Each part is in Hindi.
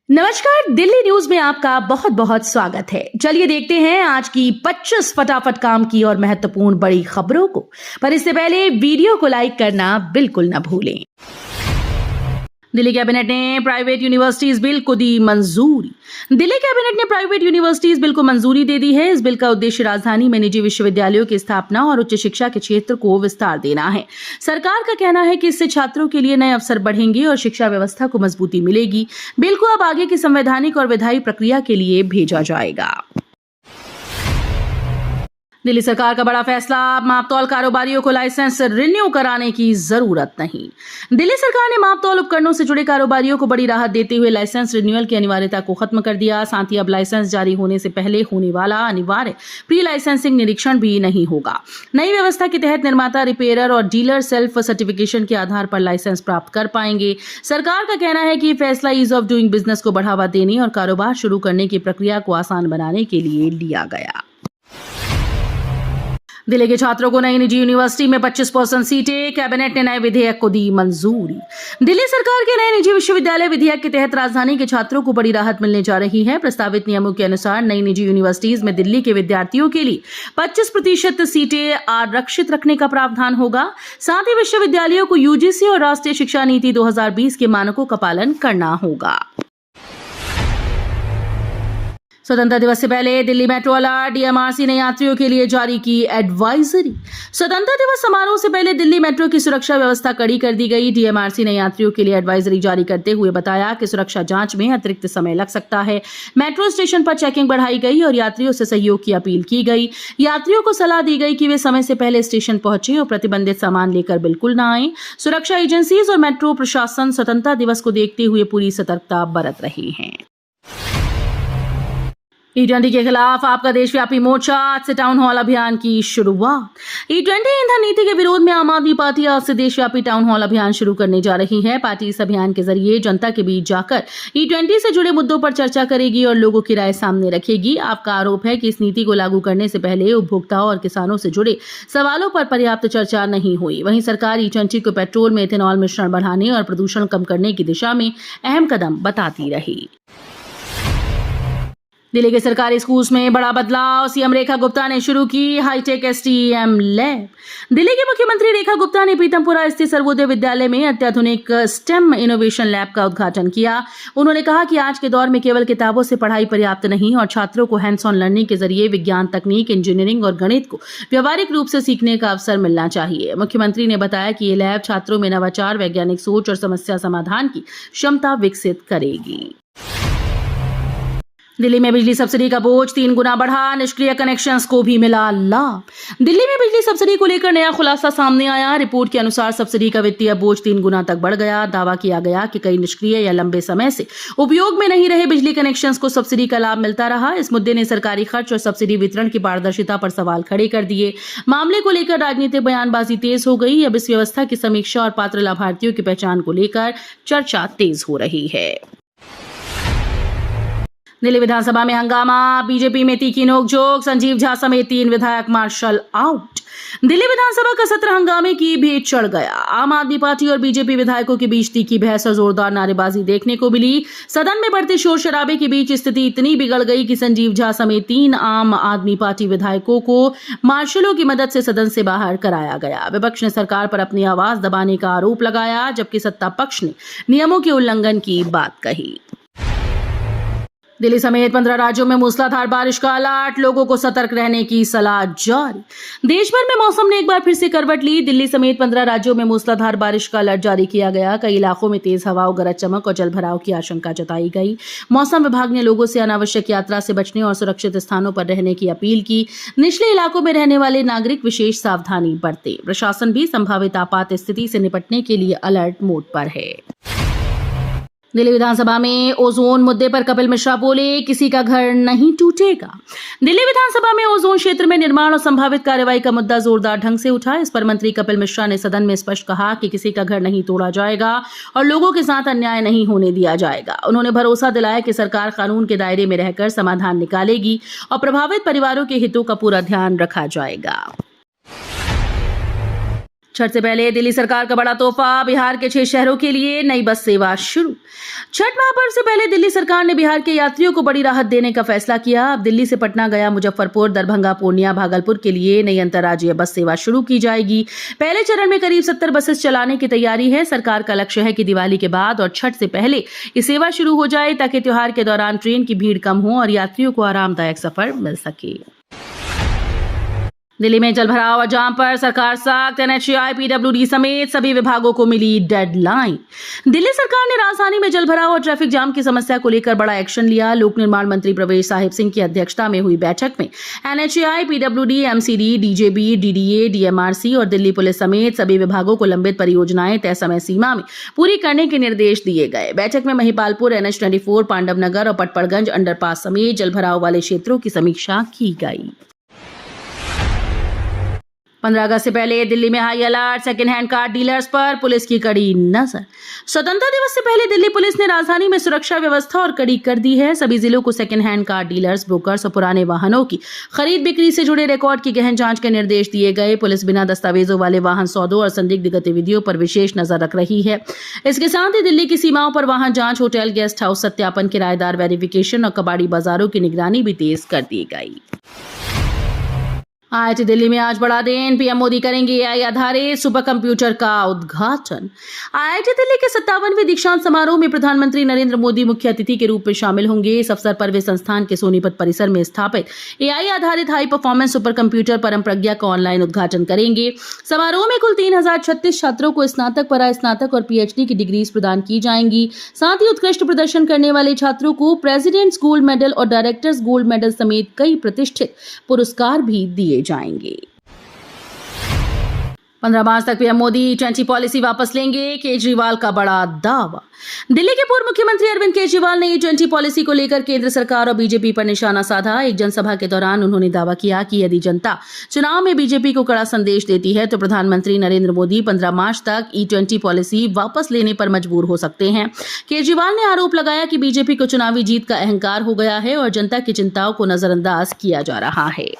नमस्कार, दिल्ली न्यूज में आपका बहुत बहुत स्वागत है। चलिए देखते हैं आज की 25 फटाफट काम की और महत्वपूर्ण बड़ी खबरों को। पर इससे पहले वीडियो को लाइक करना बिल्कुल न भूलें। दिल्ली कैबिनेट ने प्राइवेट यूनिवर्सिटीज बिल को दी मंजूरी। दिल्ली कैबिनेट ने प्राइवेट यूनिवर्सिटीज बिल को मंजूरी दे दी है। इस बिल का उद्देश्य राजधानी में निजी विश्वविद्यालयों की स्थापना और उच्च शिक्षा के क्षेत्र को विस्तार देना है। सरकार का कहना है कि इससे छात्रों के लिए नए अवसर बढ़ेंगे और शिक्षा व्यवस्था को मजबूती मिलेगी। बिल को अब आगे की संवैधानिक और विधायी प्रक्रिया के लिए भेजा जाएगा। दिल्ली सरकार का बड़ा फैसला, मापतौल कारोबारियों को लाइसेंस रिन्यू कराने की जरूरत नहीं। दिल्ली सरकार ने मापतौल उपकरणों से जुड़े कारोबारियों को बड़ी राहत देते हुए लाइसेंस रिन्यूअल की अनिवार्यता को खत्म कर दिया। साथ ही अब लाइसेंस जारी होने से पहले होने वाला अनिवार्य प्री लाइसेंसिंग निरीक्षण भी नहीं होगा। नई व्यवस्था के तहत निर्माता, रिपेयरर और डीलर सेल्फ सर्टिफिकेशन के आधार पर लाइसेंस प्राप्त कर पाएंगे। सरकार का कहना है कि फैसला ईज ऑफ डूइंग बिजनेस को बढ़ावा देने और कारोबार शुरू करने की प्रक्रिया को आसान बनाने के लिए लिया गया। दिल्ली के छात्रों को नई निजी यूनिवर्सिटी में 25% सीटें, कैबिनेट ने नए विधेयक को दी मंजूरी। दिल्ली सरकार के नए निजी विश्वविद्यालय विधेयक के तहत राजधानी के छात्रों को बड़ी राहत मिलने जा रही है। प्रस्तावित नियमों के अनुसार नई निजी यूनिवर्सिटीज में दिल्ली के विद्यार्थियों के लिए 25% सीटें आरक्षित रखने का प्रावधान होगा। साथ ही विश्वविद्यालयों को यूजीसी और राष्ट्रीय शिक्षा नीति 2020 के मानकों का पालन करना होगा। स्वतंत्रता दिवस से पहले दिल्ली मेट्रो अलर्ट, डीएमआरसी ने यात्रियों के लिए जारी की एडवाइजरी। स्वतंत्रता दिवस समारोह से पहले दिल्ली मेट्रो की सुरक्षा व्यवस्था कड़ी कर दी गई। डीएमआरसी ने यात्रियों के लिए एडवाइजरी जारी करते हुए बताया कि सुरक्षा जांच में अतिरिक्त समय लग सकता है। मेट्रो स्टेशन पर चेकिंग बढ़ाई गई और यात्रियों से सहयोग की अपील की गई। यात्रियों को सलाह दी गई कि वे समय से पहले स्टेशन पहुंचे और प्रतिबंधित सामान लेकर बिल्कुल न आए। सुरक्षा एजेंसीज और मेट्रो प्रशासन स्वतंत्रता दिवस को देखते हुए पूरी सतर्कता बरत रही है। E20 के खिलाफ आपका देशव्यापी मोर्चा, आज से टाउन हॉल अभियान की शुरुआत। E20 ईंधन नीति के विरोध में आम आदमी पार्टी आज से देशव्यापी टाउन हॉल अभियान शुरू करने जा रही है। पार्टी इस अभियान के जरिए जनता के बीच जाकर E20 से जुड़े मुद्दों पर चर्चा करेगी और लोगों की राय सामने रखेगी। आपका आरोप है कि इस नीति को लागू करने से पहले उपभोक्ताओं और किसानों से जुड़े सवालों पर पर्याप्त चर्चा नहीं हुई। वहीं सरकार E20 को पेट्रोल में इथेनॉल मिश्रण बढ़ाने और प्रदूषण कम करने की दिशा में अहम कदम बताती रही। दिल्ली के सरकारी स्कूल्स में बड़ा बदलाव, सीएम रेखा गुप्ता ने शुरू की हाईटेक एसटीएम लैब। दिल्ली की मुख्यमंत्री रेखा गुप्ता ने पीतमपुरा स्थित सर्वोदय विद्यालय में अत्याधुनिक स्टेम इनोवेशन लैब का उद्घाटन किया। उन्होंने कहा कि आज के दौर में केवल किताबों से पढ़ाई पर्याप्त नहीं और छात्रों को हैंड्स ऑन लर्निंग के जरिए विज्ञान, तकनीक, इंजीनियरिंग और गणित को व्यवहारिक रूप से सीखने का अवसर मिलना चाहिए। मुख्यमंत्री ने बताया कि ये लैब छात्रों में नवाचार, वैज्ञानिक सोच और समस्या समाधान की क्षमता विकसित करेगी। दिल्ली में बिजली सब्सिडी का बोझ 3 गुना बढ़ा, निष्क्रिय कनेक्शंस को भी मिला लाभ। दिल्ली में बिजली सब्सिडी को लेकर नया खुलासा सामने आया। रिपोर्ट के अनुसार सब्सिडी का वित्तीय बोझ 3 गुना तक बढ़ गया। दावा किया गया कि कई निष्क्रिय या लंबे समय से उपयोग में नहीं रहे बिजली कनेक्शंस को सब्सिडी का लाभ मिलता रहा। इस मुद्दे ने सरकारी खर्च और सब्सिडी वितरण की पारदर्शिता पर सवाल खड़े कर दिए। मामले को लेकर राजनीतिक बयानबाजी तेज हो गई। अब इस व्यवस्था की समीक्षा और पात्र लाभार्थियों की पहचान को लेकर चर्चा तेज हो रही है। दिल्ली विधानसभा में हंगामा, बीजेपी में तीखी नोकझोंक, संजीव झा समेत 3 विधायक मार्शल आउट। दिल्ली विधानसभा का सत्र हंगामे की भेंट चढ़ गया। आम आदमी पार्टी और बीजेपी विधायकों के बीच तीखी बहस और जोरदार नारेबाजी देखने को मिली। सदन में बढ़ते शोर शराबे के बीच स्थिति इतनी बिगड़ गई कि संजीव झा समेत 3 आम आदमी पार्टी विधायकों को मार्शलों की मदद से सदन से बाहर कराया गया। विपक्ष ने सरकार पर अपनी आवाज दबाने का आरोप लगाया, जबकि सत्ता पक्ष ने नियमों के उल्लंघन की बात कही। दिल्ली समेत 15 राज्यों में मूसलाधार बारिश का अलर्ट, लोगों को सतर्क रहने की सलाह जारी। देश भर में मौसम ने एक बार फिर से करवट ली। दिल्ली समेत 15 राज्यों में मूसलाधार बारिश का अलर्ट जारी किया गया। कई इलाकों में तेज हवाओं, गरज चमक और जलभराव की आशंका जताई गई। मौसम विभाग ने लोगों से अनावश्यक यात्रा से बचने और सुरक्षित स्थानों पर रहने की अपील की। निचले इलाकों में रहने वाले नागरिक विशेष सावधानी बरतें। प्रशासन भी संभावित आपात स्थिति से निपटने के लिए अलर्ट मोड पर है। दिल्ली विधानसभा में ओजोन मुद्दे पर कपिल मिश्रा बोले, किसी का घर नहीं टूटेगा। दिल्ली विधानसभा में ओजोन क्षेत्र में निर्माण और संभावित कार्रवाई का मुद्दा जोरदार ढंग से उठा। इस पर मंत्री कपिल मिश्रा ने सदन में स्पष्ट कहा कि किसी का घर नहीं तोड़ा जाएगा और लोगों के साथ अन्याय नहीं होने दिया जाएगा। उन्होंने भरोसा दिलाया कि सरकार कानून के दायरे में रहकर समाधान निकालेगी और प्रभावित परिवारों के हितों का पूरा ध्यान रखा जाएगा। छठ से पहले दिल्ली सरकार का बड़ा तोहफा, बिहार के 6 शहरों के लिए नई बस सेवा शुरू। छठ महापर्व से पहले दिल्ली सरकार ने बिहार के यात्रियों को बड़ी राहत देने का फैसला किया। अब दिल्ली से पटना, गया, मुजफ्फरपुर, दरभंगा, पूर्णिया, भागलपुर के लिए नई अंतर्राज्यीय बस सेवा शुरू की जाएगी। पहले चरण में करीब 70 बसेस चलाने की तैयारी है। सरकार का लक्ष्य है कि दिवाली के बाद और छठ से पहले ये सेवा शुरू हो जाए, ताकि त्योहार के दौरान ट्रेन की भीड़ कम हो और यात्रियों को आरामदायक सफर मिल सके। दिल्ली में जलभराव और जाम पर सरकार सख्त, एनएचएआई, पीडब्ल्यूडी समेत सभी विभागों को मिली डेडलाइन। दिल्ली सरकार ने राजधानी में जलभराव और ट्रैफिक जाम की समस्या को लेकर बड़ा एक्शन लिया। लोक निर्माण मंत्री प्रवेश साहिब सिंह की अध्यक्षता में हुई बैठक में NHAI, PWD, MCD, DJB, DDA, DMRC और दिल्ली पुलिस समेत सभी विभागों को लंबित परियोजनाएं तय समय सीमा में पूरी करने के निर्देश दिए गए। बैठक में महिपालपुर, NH-24, पांडवनगर और पटपड़गंज अंडरपास समेत जलभराव वाले क्षेत्रों की समीक्षा की गई। 15 अगस्त से पहले दिल्ली में high alert, second hand car dealers पर पुलिस की कड़ी नजर। स्वतंत्रता दिवस से पहले दिल्ली पुलिस ने राजधानी में सुरक्षा व्यवस्था और कड़ी कर दी है। सभी जिलों को second hand car dealers, brokers और पुराने वाहनों की खरीद बिक्री से जुड़े रिकॉर्ड की गहन जांच के निर्देश दिए गए। पुलिस बिना दस्तावेजों वाले वाहन सौदों और संदिग्ध गतिविधियों पर विशेष नजर रख रही है। इसके साथ ही दिल्ली की सीमाओं पर वाहन जांच, होटल, गेस्ट हाउस सत्यापन, किराएदार वेरिफिकेशन और कबाड़ी बाजारों की निगरानी भी तेज कर दी गई। IIT दिल्ली में आज बड़ा दिन, पीएम मोदी करेंगे AI आधारित सुपर कंप्यूटर का उद्घाटन। IIT दिल्ली के 57वें दीक्षांत समारोह में प्रधानमंत्री नरेंद्र मोदी मुख्य अतिथि के रूप में शामिल होंगे। इस अवसर पर वे संस्थान के सोनीपत परिसर में स्थापित AI आधारित हाई परफॉर्मेंस सुपर कंप्यूटर परम प्रज्ञा का ऑनलाइन उद्घाटन करेंगे। समारोह में कुल 3036 छात्रों को स्नातक, परास्नातक और PhD की डिग्रीज प्रदान की जाएंगी। साथ ही उत्कृष्ट प्रदर्शन करने वाले छात्रों को प्रेसिडेंट्स गोल्ड मेडल और डायरेक्टर्स गोल्ड मेडल समेत कई प्रतिष्ठित पुरस्कार भी दिए जाएंगे। 15 मार्च तक पीएम मोदी 20 पॉलिसी वापस लेंगे, केजरीवाल का बड़ा दावा। दिल्ली के पूर्व मुख्यमंत्री अरविंद केजरीवाल ने E20 पॉलिसी को लेकर केंद्र सरकार और बीजेपी पर निशाना साधा। एक जनसभा के दौरान उन्होंने दावा किया कि यदि जनता चुनाव में बीजेपी को कड़ा संदेश देती है तो प्रधानमंत्री नरेंद्र मोदी 15 मार्च तक E20 पॉलिसी वापस लेने पर मजबूर हो सकते हैं। केजरीवाल ने आरोप लगाया कि बीजेपी को चुनावी जीत का अहंकार हो गया है और जनता की चिंताओं को नजरअंदाज किया जा रहा है।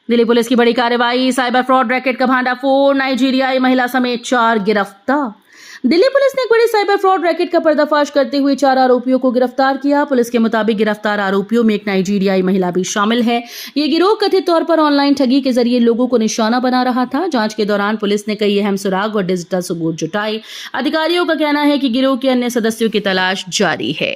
दिल्ली पुलिस की बड़ी कार्रवाई, साइबर फ्रॉड रैकेट का भांडाफोड़, नाइजीरियाई महिला समेत 4 गिरफ्तार। दिल्ली पुलिस ने एक बड़ी साइबर फ्रॉड रैकेट का पर्दाफाश करते हुए 4 आरोपियों को गिरफ्तार किया। पुलिस के मुताबिक गिरफ्तार आरोपियों में एक नाइजीरियाई महिला भी शामिल है। ये गिरोह कथित तौर पर ऑनलाइन ठगी के जरिए लोगों को निशाना बना रहा था। जांच के दौरान पुलिस ने कई अहम सुराग और डिजिटल सबूत जुटाए। अधिकारियों का कहना है कि गिरोह के अन्य सदस्यों की तलाश जारी है।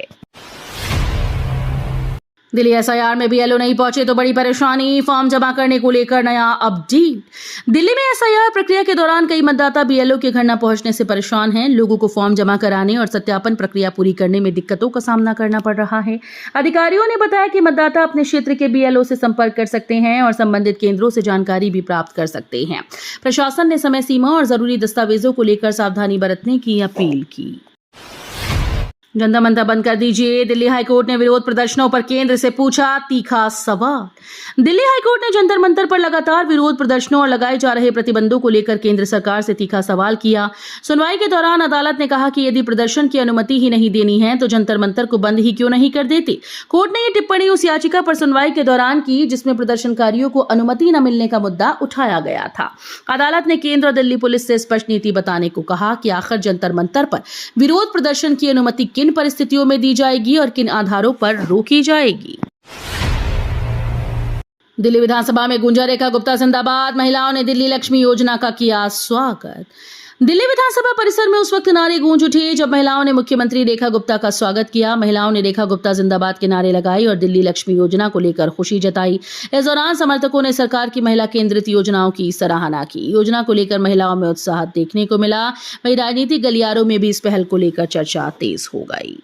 दिल्ली SIR में BLO नहीं पहुंचे तो बड़ी परेशानी, फॉर्म जमा करने को लेकर नया अपडेट। दिल्ली में SIR प्रक्रिया के दौरान कई मतदाता BLO के घर न पहुंचने से परेशान हैं। लोगों को फॉर्म जमा कराने और सत्यापन प्रक्रिया पूरी करने में दिक्कतों का सामना करना पड़ रहा है। अधिकारियों ने बताया कि मतदाता अपने क्षेत्र के BLO से संपर्क कर सकते हैं और संबंधित केंद्रों से जानकारी भी प्राप्त कर सकते हैं। प्रशासन ने समय सीमा और जरूरी दस्तावेजों को लेकर सावधानी बरतने की अपील की। जंतर मंतर बंद कर दीजिए, दिल्ली हाईकोर्ट ने विरोध प्रदर्शनों पर केंद्र से पूछा तीखा सवाल। दिल्ली हाईकोर्ट ने जंतर मंतर पर लगातार विरोध प्रदर्शनों और लगाए जा रहे प्रतिबंधों को लेकर केंद्र सरकार से तीखा सवाल किया। सुनवाई के दौरान अदालत ने कहा कि यदि प्रदर्शन की अनुमति ही नहीं देनी है तो जंतर मंतर को बंद ही क्यों नहीं कर देते। कोर्ट ने यह टिप्पणी उस याचिका पर सुनवाई के दौरान की जिसमें प्रदर्शनकारियों को अनुमति न मिलने का मुद्दा उठाया गया था। अदालत ने केंद्र और दिल्ली पुलिस से स्पष्ट नीति बताने को कहा कि आखिर जंतर मंतर पर विरोध प्रदर्शन की अनुमति किन परिस्थितियों में दी जाएगी और किन आधारों पर रोकी जाएगी। दिल्ली विधानसभा में गूंजा रेखा गुप्ता जिंदाबाद, महिलाओं ने दिल्ली लक्ष्मी योजना का किया स्वागत। दिल्ली विधानसभा परिसर में उस वक्त नारे गूंज उठे जब महिलाओं ने मुख्यमंत्री रेखा गुप्ता का स्वागत किया। महिलाओं ने रेखा गुप्ता जिंदाबाद के नारे लगाए और दिल्ली लक्ष्मी योजना को लेकर खुशी जताई। इस दौरान समर्थकों ने सरकार की महिला केंद्रित योजनाओं की सराहना की। योजना को लेकर महिलाओं में उत्साह देखने को मिला। वहीं राजनीतिक गलियारों में भी इस पहल को लेकर चर्चा तेज हो गई।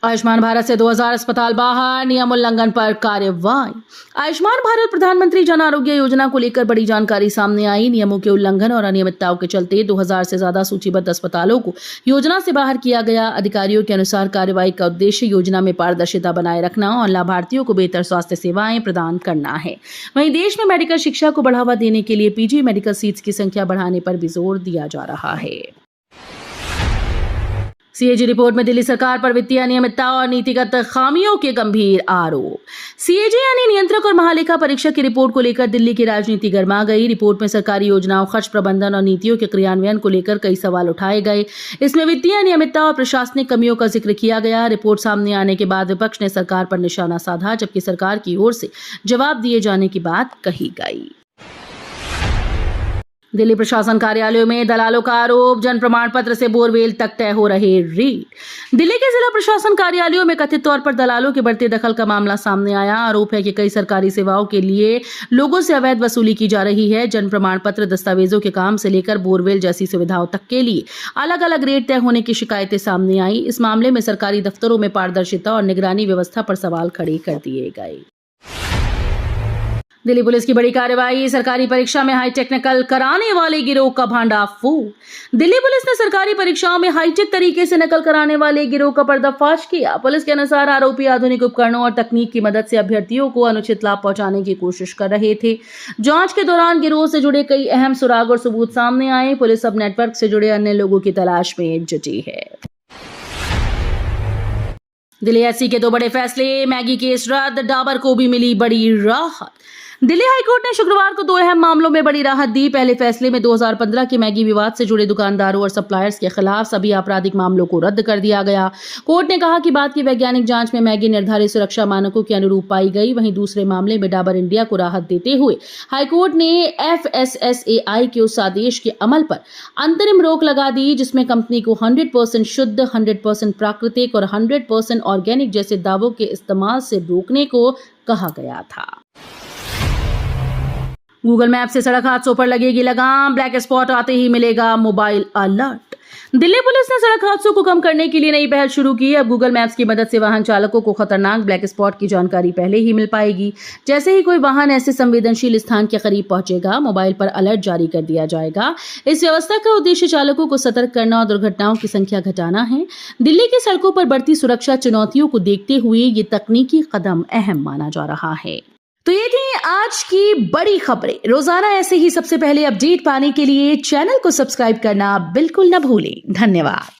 आयुष्मान भारत से 2000 अस्पताल बाहर, नियम उल्लंघन पर कार्रवाई। आयुष्मान भारत प्रधानमंत्री जन आरोग्य योजना को लेकर बड़ी जानकारी सामने आई। नियमों के उल्लंघन और अनियमितताओं के चलते 2000 से ज्यादा सूचीबद्ध अस्पतालों को योजना से बाहर किया गया। अधिकारियों के अनुसार कार्रवाई का उद्देश्य योजना में पारदर्शिता बनाए रखना और लाभार्थियों को बेहतर स्वास्थ्य सेवाएं प्रदान करना है। वहीं देश में मेडिकल शिक्षा को बढ़ावा देने के लिए PG मेडिकल सीट्स की संख्या बढ़ाने पर भी जोर दिया जा रहा है। सीएजी रिपोर्ट में दिल्ली सरकार पर वित्तीय अनियमितता और नीतिगत खामियों के गंभीर आरोप। सीएजी यानी नियंत्रक और महालेखा परीक्षक की रिपोर्ट को लेकर दिल्ली की राजनीति गर्मा गई। रिपोर्ट में सरकारी योजनाओं, खर्च प्रबंधन और नीतियों के क्रियान्वयन को लेकर कई सवाल उठाए गए। इसमें वित्तीय अनियमितता और प्रशासनिक कमियों का जिक्र किया गया। रिपोर्ट सामने आने के बाद विपक्ष ने सरकार पर निशाना साधा, जबकि सरकार की ओर से जवाब दिए जाने की बात कही गई। दिल्ली प्रशासन कार्यालयों में दलालों का आरोप, जन प्रमाण पत्र से बोरवेल तक तय हो रहे रेड। दिल्ली के जिला प्रशासन कार्यालयों में कथित तौर पर दलालों के बढ़ते दखल का मामला सामने आया। आरोप है कि कई सरकारी सेवाओं के लिए लोगों से अवैध वसूली की जा रही है। जन प्रमाण पत्र, दस्तावेजों के काम से लेकर बोरवेल जैसी सुविधाओं तक के लिए अलग अलग रेट तय होने की शिकायतें सामने आई। इस मामले में सरकारी दफ्तरों में पारदर्शिता और निगरानी व्यवस्था पर सवाल खड़े कर दिए गए। दिल्ली पुलिस की बड़ी कार्रवाई, सरकारी परीक्षा में हाईटेक नकल कराने वाले गिरोह का भांडाफोड़। दिल्ली पुलिस ने सरकारी परीक्षाओं में हाईटेक तरीके से नकल कराने वाले गिरोह का पर्दाफाश किया। पुलिस के अनुसार आरोपी आधुनिक उपकरणों और तकनीक की मदद से अभ्यर्थियों को अनुचित लाभ पहुंचाने की कोशिश कर रहे थे। जांच के दौरान गिरोह से जुड़े कई अहम सुराग और सबूत सामने आए। पुलिस अब नेटवर्क से जुड़े अन्य लोगों की तलाश में जुटी है। दिल्ली एससी के 2 बड़े फैसले, मैगी केस रद्द, डाबर को भी मिली बड़ी राहत। दिल्ली हाईकोर्ट ने शुक्रवार को 2 अहम मामलों में बड़ी राहत दी। पहले फैसले में 2015 के मैगी विवाद से जुड़े दुकानदारों और सप्लायर्स के खिलाफ सभी आपराधिक मामलों को रद्द कर दिया गया। कोर्ट ने कहा कि बाद की वैज्ञानिक जांच में मैगी निर्धारित सुरक्षा मानकों के अनुरूप पाई गई। वहीं दूसरे मामले में डाबर इंडिया को राहत देते हुए हाईकोर्ट ने FSSAI के उस आदेश के अमल पर अंतरिम रोक लगा दी, जिसमें कंपनी को 100% शुद्ध, 100% प्राकृतिक और 100% ऑर्गेनिक जैसे दावों के इस्तेमाल से रोकने को कहा गया था। गूगल मैप से सड़क हादसों पर लगेगी लगाम, ब्लैक स्पॉट आते ही मिलेगा मोबाइल अलर्ट। दिल्ली पुलिस ने सड़क हादसों को कम करने के लिए नई पहल शुरू की। अब गूगल मैप्स की मदद से वाहन चालकों को खतरनाक ब्लैक स्पॉट की जानकारी पहले ही मिल पाएगी। जैसे ही कोई वाहन ऐसे संवेदनशील स्थान के करीब पहुंचेगा, मोबाइल पर अलर्ट जारी कर दिया जाएगा। इस व्यवस्था का उद्देश्य चालकों को सतर्क करना और दुर्घटनाओं की संख्या घटाना है। दिल्ली की सड़कों पर बढ़ती सुरक्षा चुनौतियों को देखते हुए ये तकनीकी कदम अहम माना जा रहा है। तो ये थी आज की बड़ी खबरें। रोजाना ऐसे ही सबसे पहले अपडेट पाने के लिए चैनल को सब्सक्राइब करना बिल्कुल न भूलें। धन्यवाद।